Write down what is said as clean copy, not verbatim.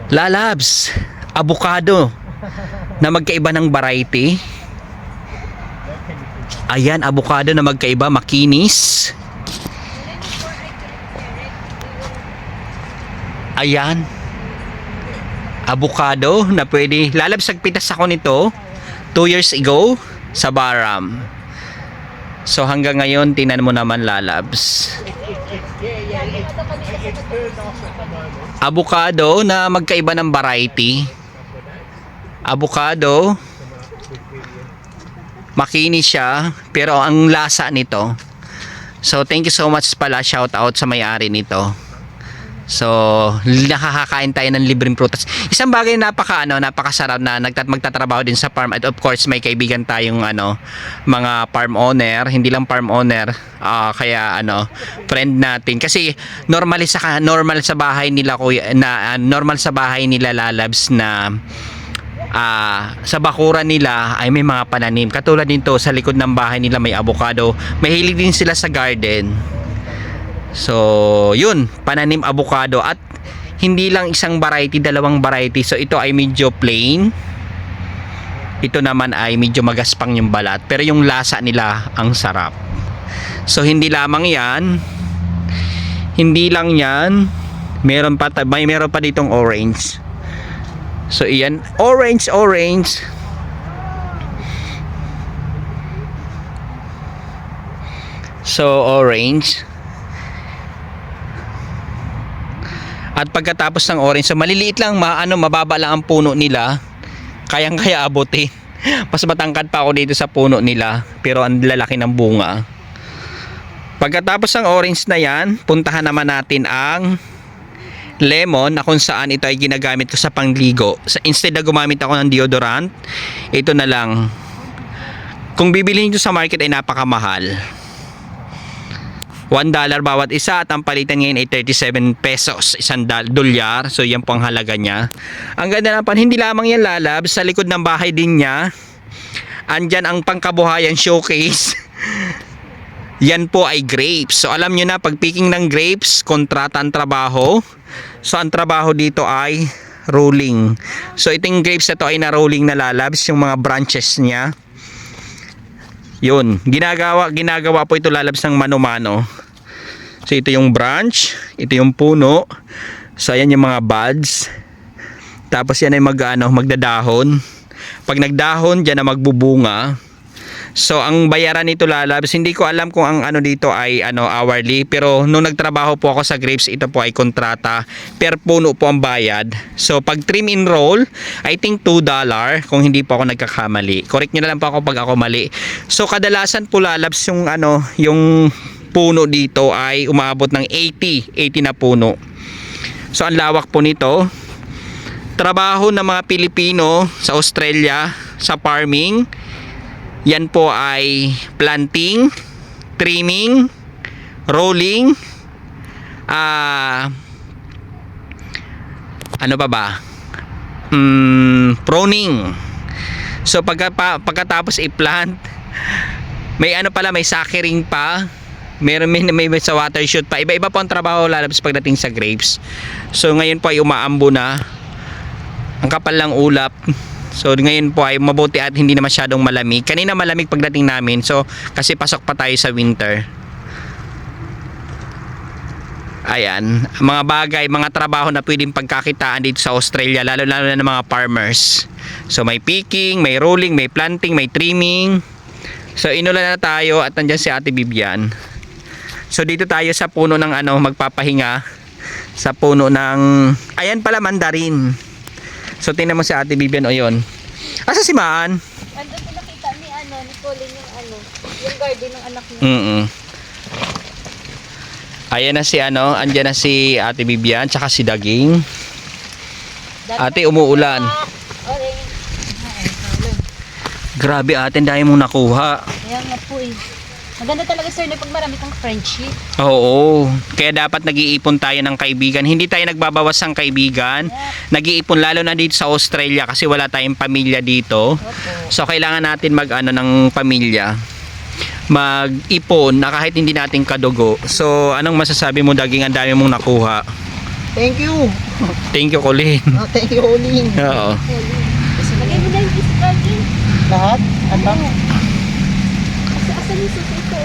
Lalabs, avocado na magkaiba ng variety. Ayan, avocado na magkaiba, makinis. Ayan. Avocado na pwede. Lalabs, nagpitas ako nito 2 years ago sa Baram. So hanggang ngayon, tinan mo naman, Lalabs. Avocado na magkaiba ng variety. Avocado, makinis siya, pero ang lasa nito. So thank you so much pala, shout out sa may-ari nito. So nakakakain tayo ng libreng prutas. Isang bagay na napakasarap na magtatrabaho din sa farm, at of course may kaibigan tayong mga farm owner, hindi lang farm owner, kaya friend natin, kasi normal sa bahay nila normal sa bahay nila, Lalabs, na sa bakuran nila ay may mga pananim. Katulad nito, sa likod ng bahay nila may avocado. Mahilig din sila sa garden. So, yun, pananim avocado, at hindi lang isang variety, dalawang variety. So, ito ay medyo plain. Ito naman ay medyo magaspang yung balat, pero yung lasa nila ang sarap. So, hindi lamang 'yan. Hindi lang 'yan. Meron pa ditong orange. So, iyan, orange. So, orange. At pagkatapos ng orange, so maliliit lang, mababa lang ang puno nila. Kayang-kaya abutin. Mas matangkad pa ako dito sa puno nila, pero ang lalaki ng bunga. Pagkatapos ng orange na 'yan, puntahan naman natin ang lemon, na kung saan ito ay ginagamit ko sa pangligo. Instead na gumamit ako ng deodorant, ito na lang. Kung bibilihin nyo sa market ay napakamahal. $1 bawat isa, at ang palitan ngayon ay 37 pesos, $1. So yan po ang halaga niya. Ang ganda naman, hindi lamang yan, Lalabs, sa likod ng bahay din niya andyan ang pangkabuhayan showcase. Yan po ay grapes. So alam nyo na, pag picking ng grapes, kontrata ang trabaho. So ang trabaho dito ay rolling. So itong grapes na to ay na-rolling na, Lalabs, yung mga branches niya. Yun, ginagawa po ito, Lalabs, ng mano-mano. So ito yung branch, ito yung puno. So ayan yung mga buds. Tapos yan ay magdadahon. Pag nagdahon, diyan na magbubunga. So ang bayaran nito, Lalabs, hindi ko alam kung ang dito ay hourly, pero nung nagtrabaho po ako sa grapes, ito po ay kontrata, per puno po ang bayad. So pag trim in roll, I think $2, kung hindi po ako nagkakamali. Correct nyo na lang po ako pag ako mali. So kadalasan po, Lalabs, yung puno dito ay umaabot ng 80 na puno. So ang lawak po nito. Trabaho ng mga Pilipino sa Australia sa farming, yan po ay planting, trimming, rolling, pruning. So pagkatapos i-plant, may may suckering pa, may sa water shoot pa. Iba-iba po ang trabaho, Lalabs, pagdating sa grapes. So ngayon po ay umaambo na. Ang kapal lang ulap. So ngayon po ay mabuti at hindi na masyadong malamig. Kanina malamig pagdating namin, so kasi pasok pa tayo sa winter. Ayan, mga bagay, mga trabaho na pwedeng pagkakitaan dito sa Australia, lalo na ng mga farmers. So may picking, may rolling, may planting, may trimming. So inulan na tayo at nandiyan si Ate Bibian. So dito tayo sa puno ng magpapahinga. Sa puno ng, ayan pala, mandarin. So tingnan mo si Ate Bibian, o yun. Asa si Maan? Andun pinakita ni ni Colin yung garden ng anak niya. Ayan na si andyan na si Ate Bibian, tsaka si Daging. Ate, umuulan. Grabe, ate, dahil mong nakuha. Ayan nga po eh. Maganda talaga, sir, na pag marami kang friendship. Oo, kaya dapat nag-iipon tayo ng kaibigan. Hindi tayo nagbabawas ng kaibigan. Nag-iipon lalo na dito sa Australia kasi wala tayong pamilya dito. So kailangan natin ng pamilya. Mag-ipon na kahit hindi natin kadugo. So anong masasabi mo, Daging, ang dami mong nakuha? Thank you. Thank you, Colin. Thank you, Olin. Oo. Lagay mo na yung iskan eh. Lahat? Ano? Asa yung susi ko.